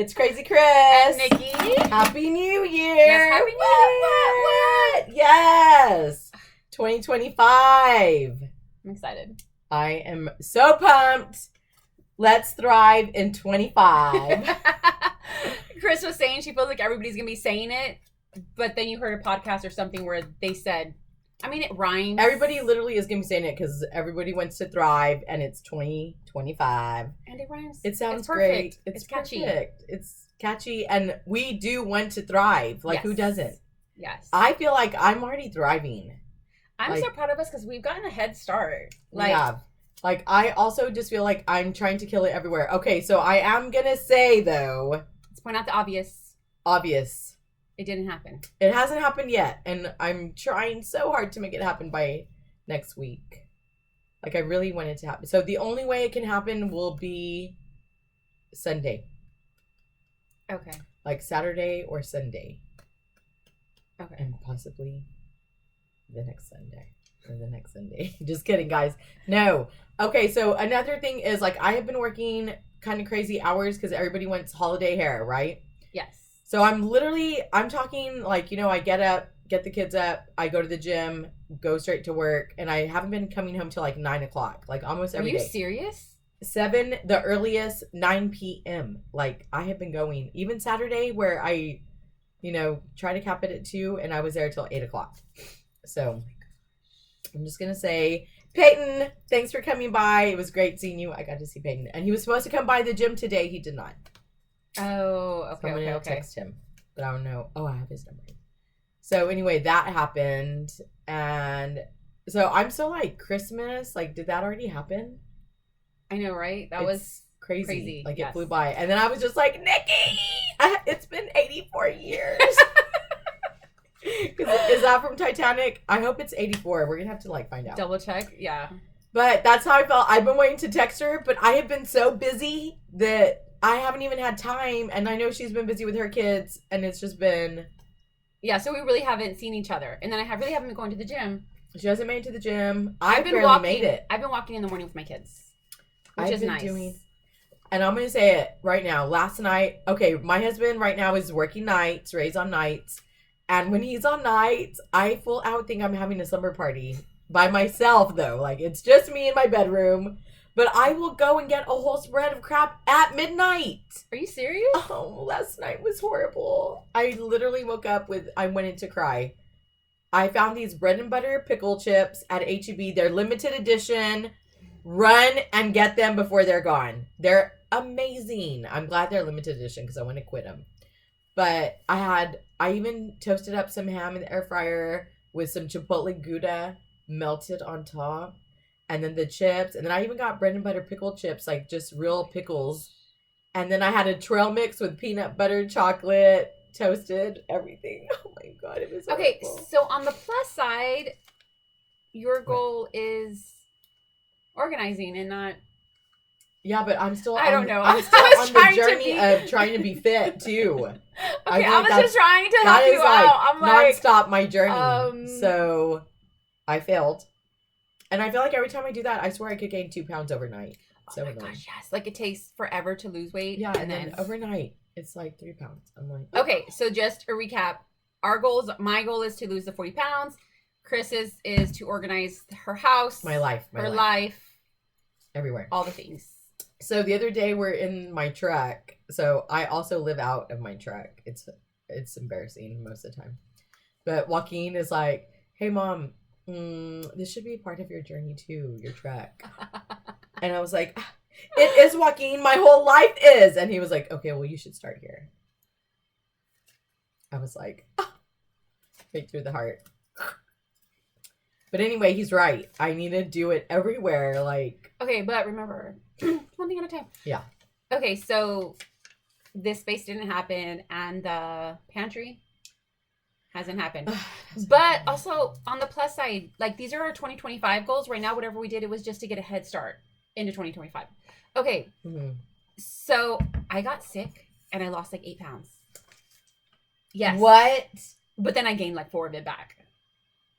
It's Crazy Kris. And Nikki. Happy New Year. Yes, Happy New What? Yes. 2025. I'm excited. I am so pumped. Let's thrive in 25. Kris was saying she feels like everybody's going to be saying it, but then you heard a podcast or something where they said, I mean, it rhymes. Everybody literally is going to be saying it because everybody wants to thrive, and it's 2025. And it rhymes. It sounds it's perfect. Great. It's catchy. Perfect. It's catchy, and we do want to thrive. Like, yes. Who doesn't? Yes. I feel like I'm already thriving. I'm so proud of us because we've gotten a head start. Yeah. Like, I also just feel like I'm trying to kill it everywhere. Okay, so I am going to say, though. Let's point out the obvious. Obvious. It didn't happen. It hasn't happened yet, and I'm trying so hard to make it happen by next week. Like, I really want it to happen. So the only way it can happen will be Sunday. Okay. Like Saturday or Sunday. Okay. And possibly the next Sunday. Or the next Sunday. Just kidding, guys. No. Okay, so another thing is, like, I have been working kind of crazy hours because everybody wants holiday hair, right? Yes. So I'm talking, like, you know, I get up, get the kids up, I go to the gym, go straight to work, and I haven't been coming home till like 9 o'clock, like almost every day. Are you serious? 7, the earliest, 9 p.m. Like, I have been going, even Saturday where I, you know, try to cap it at 2, and I was there till 8 o'clock. So I'm just going to say, Peyton, thanks for coming by. It was great seeing you. I got to see Peyton. And he was supposed to come by the gym today. He did not. Oh, okay, So I'm gonna okay. text him, but I don't know. Oh, I have his number. So anyway, that happened, and so I'm still like, Christmas. Like, did that already happen? I know, right? That was crazy. Like, yes. It flew by, and then I was just like, Nikki, it's been 84 years. Is that from Titanic? I hope it's 84. We're gonna have to like find out. Double check, yeah. But that's how I felt. I've been waiting to text her, but I have been so busy that I haven't even had time, and I know she's been busy with her kids, and it's just been... Yeah, so we really haven't seen each other. And then I really haven't been going to the gym. She hasn't made it to the gym. I've been barely walking, made it. I've been walking in the morning with my kids, which I've is been nice. And I'm going to say it right now. Last night, okay, my husband right now is working nights, Ray's on nights, and when he's on nights, I full out think I'm having a slumber party by myself, though. Like, it's just me in my bedroom. But I will go and get a whole spread of crap at midnight. Are you serious? Oh, last night was horrible. I literally woke up I wanted to cry. I found these bread and butter pickle chips at H-E-B. They're limited edition. Run and get them before they're gone. They're amazing. I'm glad they're limited edition because I want to quit them. But I even toasted up some ham in the air fryer with some Chipotle Gouda melted on top. And then the chips. And then I even got bread and butter pickle chips, like just real pickles. And then I had a trail mix with peanut butter, chocolate, toasted, everything. Oh my God, it was okay. horrible. So on the plus side, your goal is organizing and not... Yeah, but I'm still... I don't know. I'm still on the journey of trying to be fit, too. Okay, I was just trying to help you like out. I'm like... nonstop my journey. So I failed. And I feel like every time I do that, I swear I could gain 2 pounds overnight. So oh my gosh, yes. Like, it takes forever to lose weight. Yeah, and then overnight, it's like 3 pounds. I'm like... Okay, so just a recap. My goal is to lose the 40 pounds. Kris's is to organize her house. My life. Her life. Everywhere. All the things. So the other day we're in my truck. So I also live out of my truck. It's embarrassing most of the time. But Joaquin is like, hey, Mom, this should be part of your journey too, your truck. And I was like, it is, Joaquin, my whole life is. And he was like, okay, well, you should start here. I was like, right through the heart. But anyway, he's right. I need to do it everywhere. Like, okay, but remember, one thing at a time. Yeah. Okay, so this space didn't happen, and the pantry hasn't happened. But also, on the plus side, like, these are our 2025 goals. Right now, whatever we did, it was just to get a head start into 2025. Okay, So I got sick, and I lost like 8 pounds. Yes. What? But then I gained like 4 of it back.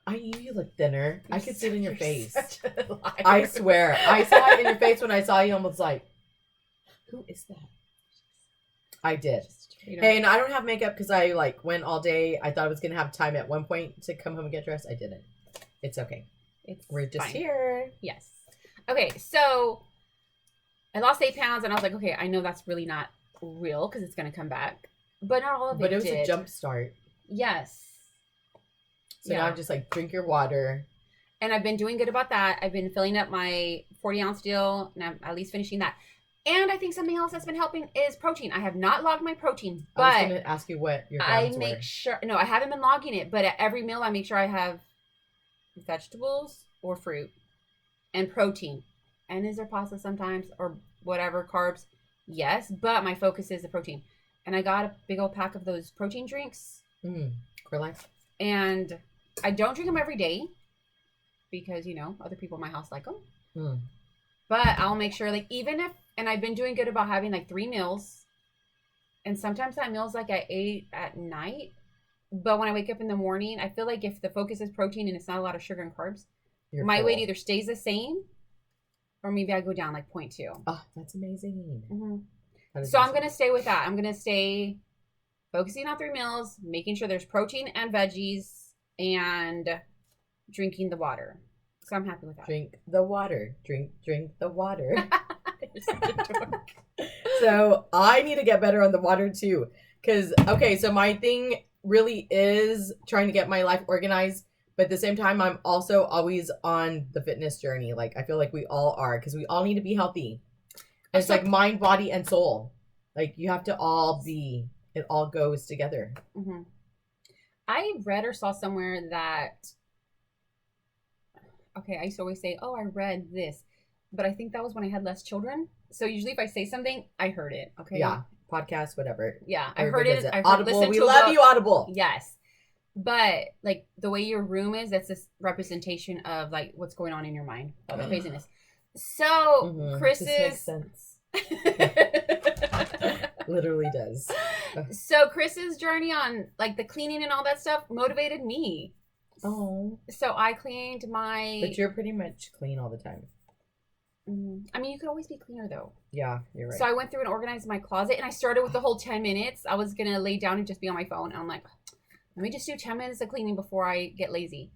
I knew you looked thinner. I could see it in your face. Such a liar. I swear. I saw it in your face when I saw you and was like, who is that? I did. Just, you know. Hey, and I don't have makeup because I like went all day. I thought I was gonna have time at one point to come home and get dressed. I didn't. It's okay. We're just fine. here. Yes. Okay, so I lost 8 pounds, and I was like, okay, I know that's really not real because it's gonna come back, but not all of it. But it was did. a jump start. Yes. So now I'm just like, drink your water. And I've been doing good about that. I've been filling up my 40-ounce deal, and I'm at least finishing that. And I think something else that's been helping is protein. I have not logged my protein, but I was going to ask you what your grams make were. sure. No, I haven't been logging it, but at every meal, I make sure I have vegetables or fruit and protein. And is there pasta sometimes or whatever, carbs? Yes, but my focus is the protein. And I got a big old pack of those protein drinks. Relax. And I don't drink them every day because, you know, other people in my house like them. But I'll make sure, like, even if, and I've been doing good about having like 3 meals. And sometimes that meal's like at 8 at night. But when I wake up in the morning, I feel like if the focus is protein and it's not a lot of sugar and carbs, my weight either stays the same or maybe I go down like 0.2. Oh, that's amazing. So I'm going to stay with that. I'm going to stay focusing on 3 meals, making sure there's protein and veggies, and drinking the water. So I'm happy with that. Drink the water. Drink the water. So I need to get better on the water too. Because, okay, so my thing really is trying to get my life organized. But at the same time, I'm also always on the fitness journey. Like, I feel like we all are. Because we all need to be healthy. It's like mind, body, and soul. Like, you have to all be, it all goes together. I read or saw somewhere that, okay, I used to always say, oh, I read this. But I think that was when I had less children. So usually if I say something, I heard it. Okay. Yeah. Podcast, whatever. Yeah. I heard it. I heard Audible. We love you, Audible. Yes. But like the way your room is, that's this representation of like what's going on in your mind. All the craziness. So Kris's. This makes sense. Literally does. So Kris's journey on like the cleaning and all that stuff motivated me. Oh. So I cleaned my. But you're pretty much clean all the time. I mean, you could always be cleaner though. Yeah, you're right. So I went through and organized my closet, and I started with the whole 10 minutes. I was going to lay down and just be on my phone. And I'm like, let me just do 10 minutes of cleaning before I get lazy.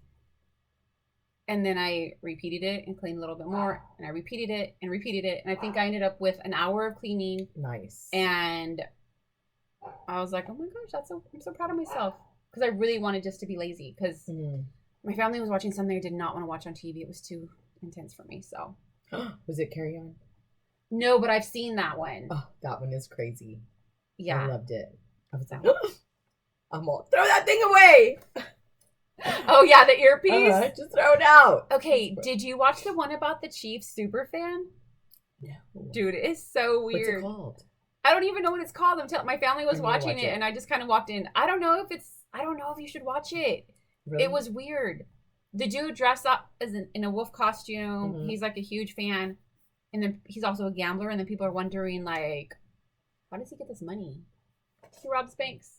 And then I repeated it and cleaned a little bit more. And I repeated it and repeated it. And I think I ended up with an hour of cleaning. Nice. And I was like, oh my gosh, I'm so proud of myself. Because I really wanted just to be lazy. Because my family was watching something I did not want to watch on TV. It was too intense for me. So. Was it Carry On? No, but I've seen that one. Oh, that one is crazy. Yeah. I loved it. I was like, I'm all, throw that thing away. Oh, yeah, the earpiece? Just throw it out. Okay, did you watch the one about the Chiefs super fan? No. Dude, it's so weird. What's it called? I don't even know what it's called. My family was watching watch it, and I just kind of walked in. I don't know if you should watch it. Really? It was weird. The dude dressed up as in a wolf costume. He's like a huge fan. And then he's also a gambler. And then people are wondering, like, how does he get this money? He robs banks.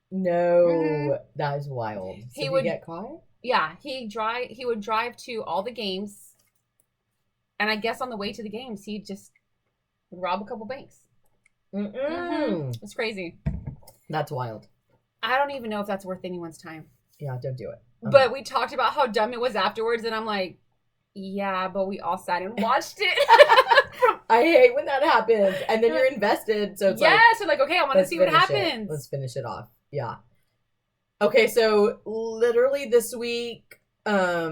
No, that is wild. So He would get caught? Yeah, he would drive to all the games. And I guess on the way to the games, he just would rob a couple banks. It's crazy. That's wild. I don't even know if that's worth anyone's time. Yeah, don't do it. But we talked about how dumb it was afterwards, and I'm like, yeah, but we all sat and watched it. I hate when that happens. And then you're invested, so it's so like, okay, I want to see what happens. Let's finish it off. Yeah. Okay, so literally this week, let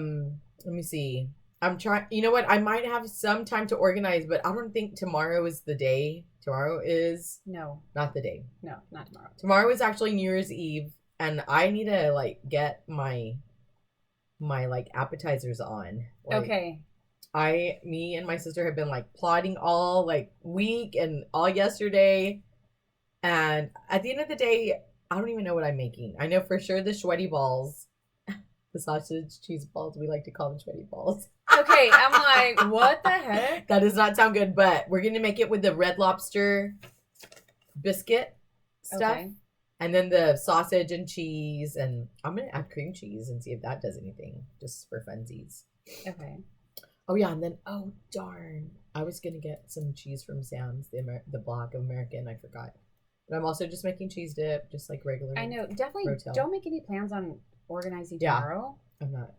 me see. I'm trying, you know what? I might have some time to organize, but I don't think tomorrow is the day. Tomorrow is... No. Not the day. No, not tomorrow. Tomorrow is actually New Year's Eve. And I need to like get my like appetizers on. Like, okay. Me and my sister have been like plotting all like week and all yesterday. And at the end of the day, I don't even know what I'm making. I know for sure the sweaty balls, the sausage cheese balls, we like to call them sweaty balls. Okay, I'm like, what the heck? That does not sound good, but we're going to make it with the Red Lobster biscuit stuff. Okay. And then the sausage and cheese, and I'm going to add cream cheese and see if that does anything, just for funsies. Okay. Oh, yeah, and then, oh, darn. I was going to get some cheese from Sam's, the block of American, I forgot. But I'm also just making cheese dip, just like regular. I know. Definitely Rotel. don't make any plans on organizing Yeah. tomorrow. I'm not.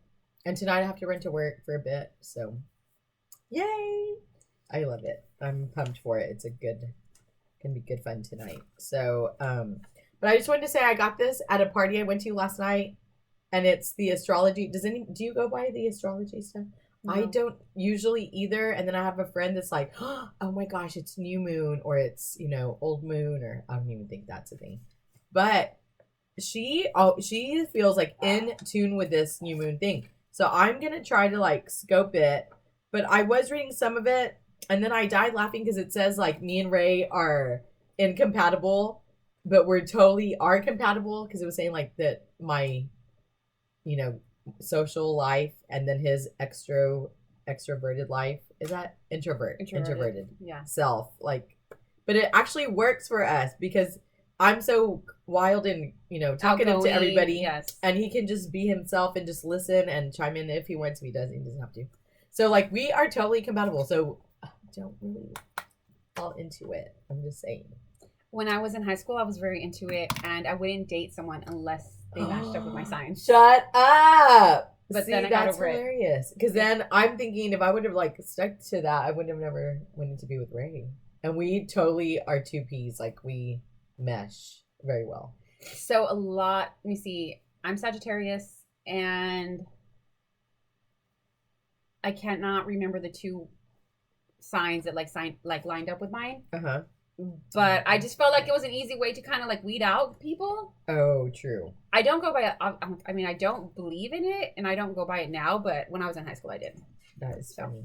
And tonight I have to run to work for a bit, so yay! I love it. I'm pumped for it. It's gonna be good fun tonight. So, but I just wanted to say I got this at a party I went to last night, and it's the astrology. Do you go by the astrology stuff? No. I don't usually either. And then I have a friend that's like, oh my gosh, it's new moon, or it's old moon, or I don't even think that's a thing. But she feels like in tune with this new moon thing. So I'm gonna try to like scope it. But I was reading some of it, and then I died laughing because it says like me and Ray are incompatible, but we're totally are compatible, because it was saying like that my social life and then his extroverted life, is that introverted yeah, self, like, but it actually works for us because I'm so wild and talkative to everybody. Yes, and he can just be himself and just listen and chime in if he wants to. He doesn't have to. So like we are totally compatible, so don't really fall into it. I'm just saying. When I was in high school, I was very into it, and I wouldn't date someone unless they matched up with my signs. Shut up. But See, then I got that's over hilarious. Because then I'm thinking if I would have like stuck to that, I would have never wanted to be with Ray. And we totally are two peas. Like we mesh very well. So let me see. I'm Sagittarius, and I cannot remember the two signs that lined up with mine. Uh-huh. But I just felt like it was an easy way to kind of like weed out people. Oh, true. I don't go by it. I mean, I don't believe in it, and I don't go by it now. But when I was in high school, I did. That is funny.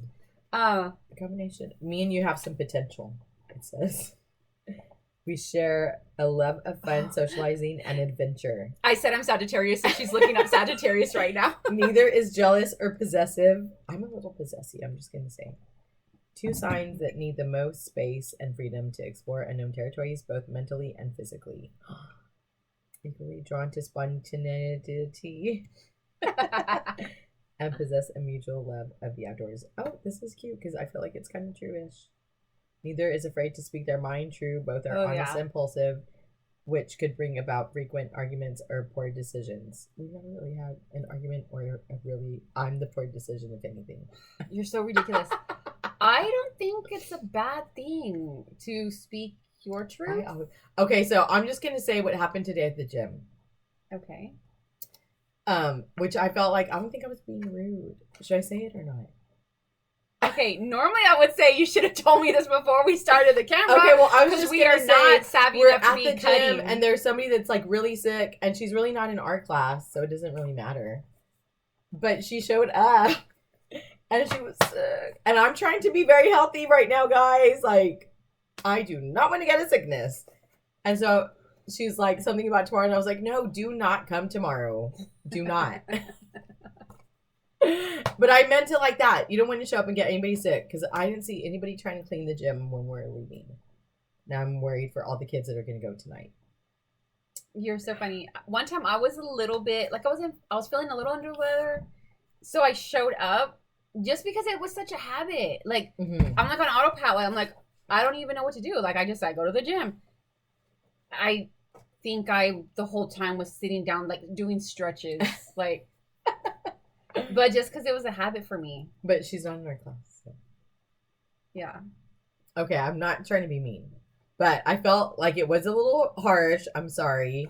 A combination. Me and you have some potential. It says we share a love of fun, socializing, and adventure. I said I'm Sagittarius, so she's looking up Sagittarius right now. Neither is jealous or possessive. I'm a little possessive. I'm just gonna say. Two signs that need the most space and freedom to explore unknown territories, both mentally and physically. Equally drawn to spontaneity and possess a mutual love of the outdoors. Oh, this is cute because I feel like it's kind of true-ish. Neither is afraid to speak their mind true. Both are honest and impulsive, which could bring about frequent arguments or poor decisions. We never really had an argument or I'm the poor decision, if anything. You're so ridiculous. I don't think it's a bad thing to speak your truth. Okay, so I'm just gonna say what happened today at the gym. Okay. Which I felt like I don't think I was being rude. Should I say it or not? Okay, normally I would say you should have told me this before we started the camera. Okay, well I was just we are not savvy we're enough to at be the cutting. gym and there's somebody that's like really sick and she's really not in our class, so it doesn't really matter. But she showed up. And she was sick. And I'm trying to be very healthy right now, guys. Like, I do not want to get a sickness. And so she's like, something about tomorrow. And I was like, no, do not come tomorrow. Do not. But I meant it like that. You don't want to show up and get anybody sick. Because I didn't see anybody trying to clean the gym when we're leaving. Now I'm worried for all the kids that are going to go tonight. You're so funny. One time I was a little bit, like I was feeling a little under the weather. So I showed up. Just because it was such a habit. Like, I'm like on autopilot. I'm like, I don't even know what to do. Like, I go to the gym. I think the whole time was sitting down, like, doing stretches. Like, but just because it was a habit for me. But she's not in our class. So. Yeah. Okay, I'm not trying to be mean. But I felt like it was a little harsh. I'm sorry.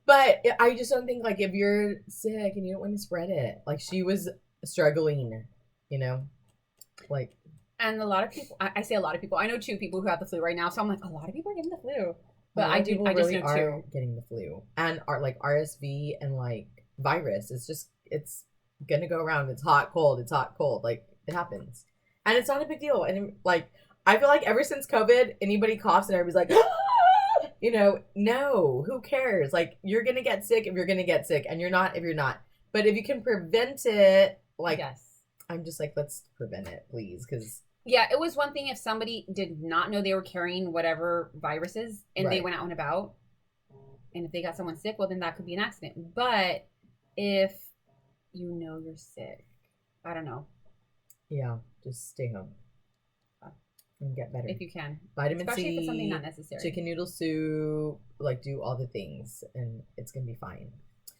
But I just don't think, like, if you're sick and you don't want to spread it. Like, she was struggling, like, and a lot of people, I say a lot of people, I know two people who have the flu right now, so I'm like, a lot of people are getting the flu, but I just know two getting the flu and are like RSV and like virus. It's gonna go around. It's hot, cold, like it happens, and it's not a big deal. And like I feel like ever since COVID, anybody coughs and everybody's like no, who cares? Like, you're gonna get sick if you're gonna get sick, and you're not if you're not. But if you can prevent it, like, yes. I'm just like, let's prevent it, please. Because yeah, it was one thing if somebody did not know they were carrying whatever viruses and they went out and about. And if they got someone sick, well, then that could be an accident. But if you're sick, I don't know. Yeah, just stay home. and get better. If you can. Vitamin Especially C, if it's something not necessary. chicken noodle soup, like do all the things, and it's gonna be fine.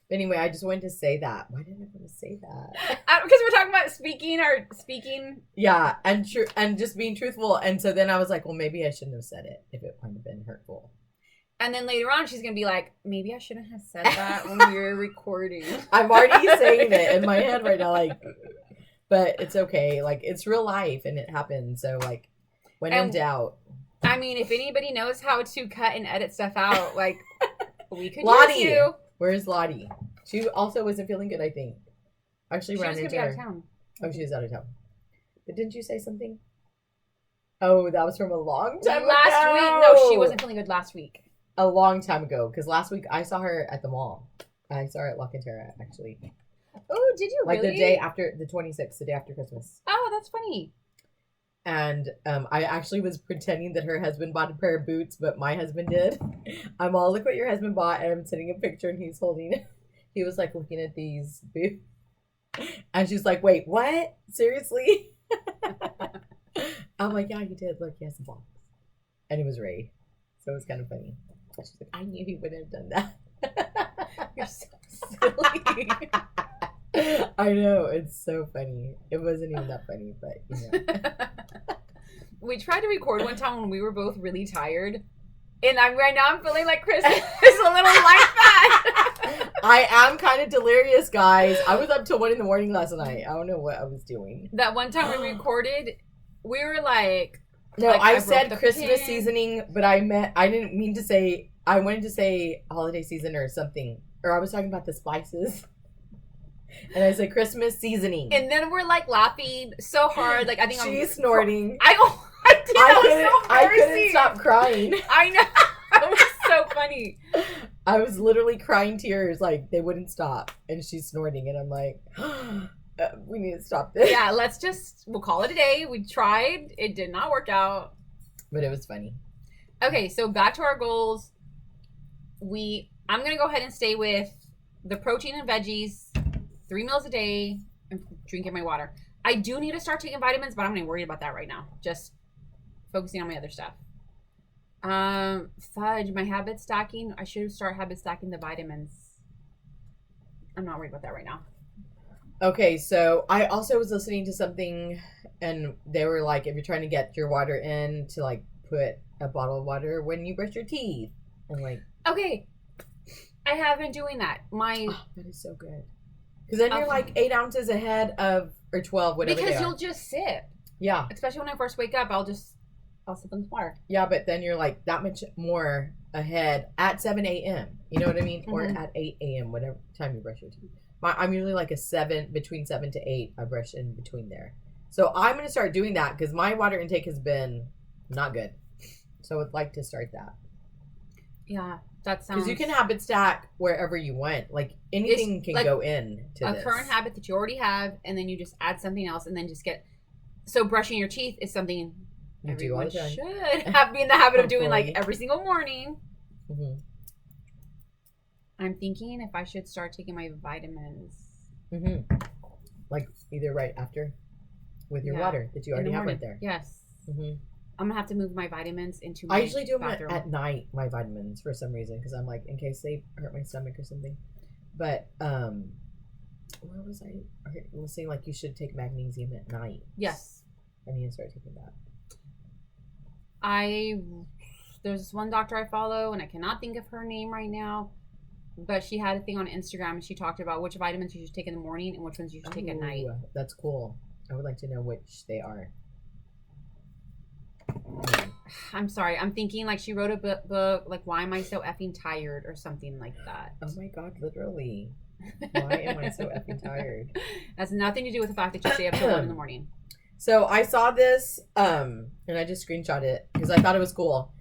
But anyway, I just wanted to say that. Why did I want to say that? Because we're talking about speaking. Yeah, and just being truthful. And so then I was like, well, maybe I shouldn't have said it if it might have been hurtful. And then later on, she's gonna be like, maybe I shouldn't have said that when we were recording. I'm already saying it in my head right now, like, but it's okay. Like, it's real life and it happens. So like, when in doubt. I mean, if anybody knows how to cut and edit stuff out, like, we could Lottie. use you. Where's Lottie? She also wasn't feeling good, I think. Actually, She ran was into gonna be her. out of town. Oh, she was out of town. But didn't you say something? Oh, that was from a long time ago. Last week. No, she wasn't feeling good last week. A long time ago. Because last week I saw her at the mall. I saw her at La Cantera, actually. Oh, did you like really? The day after, the 26th, the day after Christmas. Oh, that's funny. And I actually was pretending that her husband bought a pair of boots, but my husband did. I'm all, look what your husband bought, and I'm sending a picture, and he's holding, he was like looking at these boots. And she's like, wait, what? Seriously? I'm like, yeah, he did. Look, he has a box. And it was Ray. So it was kind of funny. She's like, I knew he wouldn't have done that. You're so silly. I know, it's so funny. It wasn't even that funny, but you know. We tried to record one time when we were both really tired, and right now I'm feeling like Kris is a little like that. I am kind of delirious, guys. I was up till 1 a.m. last night. I don't know what I was doing. That one time we recorded, we were like, no, like, I said Christmas pin. seasoning, but I didn't mean to say. I wanted to say holiday season or something, or I was talking about the spices. And I said Christmas seasoning. And then we're like laughing so hard. Like, I think she's snorting. I did. I couldn't stop crying. I know. It was so funny. I was literally crying tears. Like, they wouldn't stop. And she's snorting. And I'm like, we need to stop this. Yeah, we'll call it a day. We tried. It did not work out. But it was funny. Okay, so back to our goals. I'm going to go ahead and stay with the protein and veggies. 3 meals a day, and drinking my water. I do need to start taking vitamins, but I'm not worried about that right now. Just focusing on my other stuff. Fudge, my habit stacking. I should start habit stacking the vitamins. I'm not worried about that right now. Okay, so I also was listening to something, and they were like, if you're trying to get your water in, to like put a bottle of water when you brush your teeth. And like, okay, I have been doing that. That is so good. Because then you're like 8 ounces ahead of, or 12, whatever. Because you'll just sip. Yeah. Especially when I first wake up, I'll sip on some water. Yeah, but then you're like that much more ahead at 7 a.m. You know what I mean? Mm-hmm. Or at 8 a.m., whatever time you brush your teeth. I'm usually like between 7 to 8. I brush in between there. So I'm going to start doing that because my water intake has been not good. So I would like to start that. Yeah. That sounds... Because you can habit stack wherever you want. Like, anything can go in to this. A current habit that you already have, and then you just add something else, and then just get... So brushing your teeth is something everyone should be in the habit of doing, like, every single morning. Mm-hmm. I'm thinking if I should start taking my vitamins. Mm-hmm. Like, either right after with your water that you already have right there. Yes. Mm-hmm. I'm gonna have to move my vitamins into my I usually do them bathroom. at night, my vitamins, for some reason, because I'm like, in case they hurt my stomach or something. But, where was I? I was saying, like, you should take magnesium at night. Yes. I need to start taking that. There's this one doctor I follow, and I cannot think of her name right now, but she had a thing on Instagram, and she talked about which vitamins you should take in the morning and which ones you should take at night. That's cool. I would like to know which they are. I'm sorry. I'm thinking like she wrote a book like Why Am I So Effing Tired or something like that. Oh my God, literally. Why am I so effing tired? Has nothing to do with the fact that you stay up till 1 in the morning. So I saw this and I just screenshot it because I thought it was cool.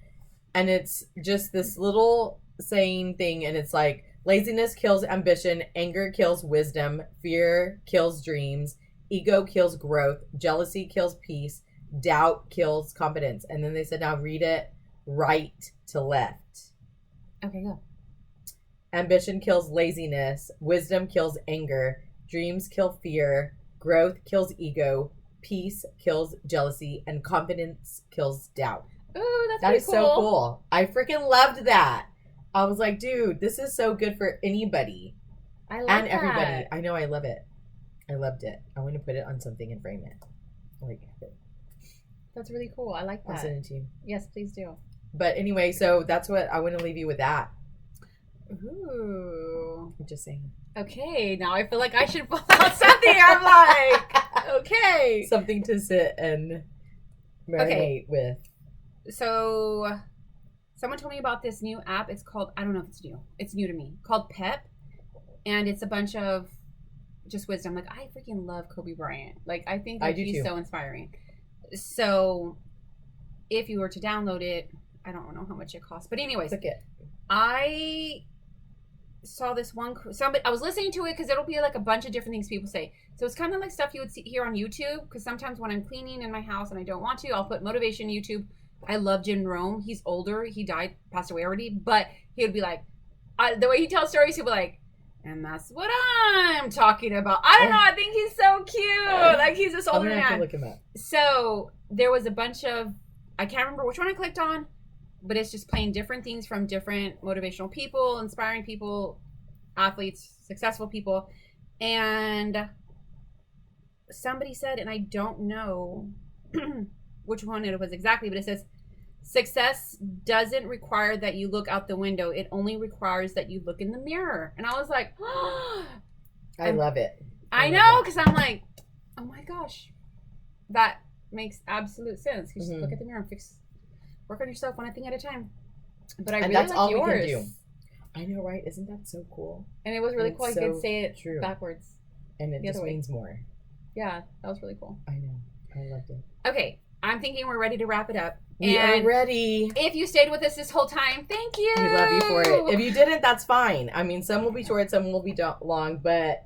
And it's just this little saying thing, and it's like, laziness kills ambition, anger kills wisdom, fear kills dreams, ego kills growth, jealousy kills peace, doubt kills confidence. And then they said, now read it right to left. Okay, go. Ambition kills laziness, wisdom kills anger, dreams kill fear, growth kills ego, peace kills jealousy and confidence kills doubt. Ooh, That is so cool. I freaking loved that. I was like, dude, this is so good for anybody I love and that. everybody. I know, I love it. I loved it. I want to put it on something and frame it. Like, That's really cool. I like I'll that. send it to you. Yes, please do. But anyway, so that's what I want to leave you with that. Ooh. I'm just saying. Okay, now I feel like I should pull out something. I'm like, okay. Something to sit and marinate with. So, someone told me about this new app. It's called, I don't know if it's new. It's new to me. Called Pep. And it's a bunch of just wisdom. Like, I freaking love Kobe Bryant. Like, I think I do he's too. so inspiring. So, if you were to download it, I don't know how much it costs. But anyways, Click it. I saw this one. Somebody, I was listening to it because it'll be like a bunch of different things people say. So it's kind of like stuff you would see here on YouTube. Because sometimes when I'm cleaning in my house and I don't want to, I'll put motivation YouTube. I love Jim Rome. He's older. He died, passed away already. But he would be like, the way he tells stories, he'll be like, and that's what I'm talking about. I don't know. I think he's so cute. Like, he's this older I'm gonna have man. to look him up. So there was a bunch of, I can't remember which one I clicked on, but it's just playing different things from different motivational people, inspiring people, athletes, successful people. And somebody said, and I don't know which one it was exactly, but it says, success doesn't require that you look out the window. It only requires that you look in the mirror. And I was like, I love it. I know, because I'm like, oh my gosh, that makes absolute sense. You just look at the mirror and work on yourself one thing at a time. But I really that's like all yours. we can do. I know, right? Isn't that so cool? And it was really cool. I so could say it true. backwards. And it The just other way. means more. Yeah, that was really cool. I know. I loved it. Okay, I'm thinking we're ready to wrap it up. We and are ready. if you stayed with us this whole time, thank you. We love you for it. If you didn't, that's fine. I mean, some will be short, some will be long, but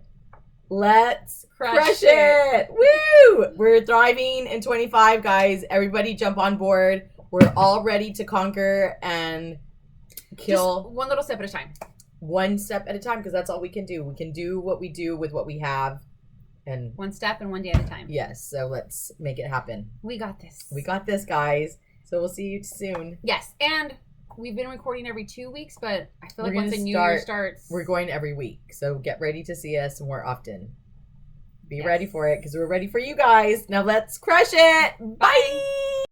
let's crush it. Woo! We're thriving in 25, guys. Everybody jump on board. We're all ready to conquer and kill. Just one little step at a time. One step at a time, because that's all we can do. We can do what we do with what we have. And one step and one day at a time. Yes, so let's make it happen. We got this. We got this, guys. So we'll see you soon. Yes, and we've been recording every 2 weeks, but I feel like We're once the gonna new year starts, We're going every week. So get ready to see us more often. Be Yes. ready for it, because we're ready for you guys. Now let's crush it. Bye.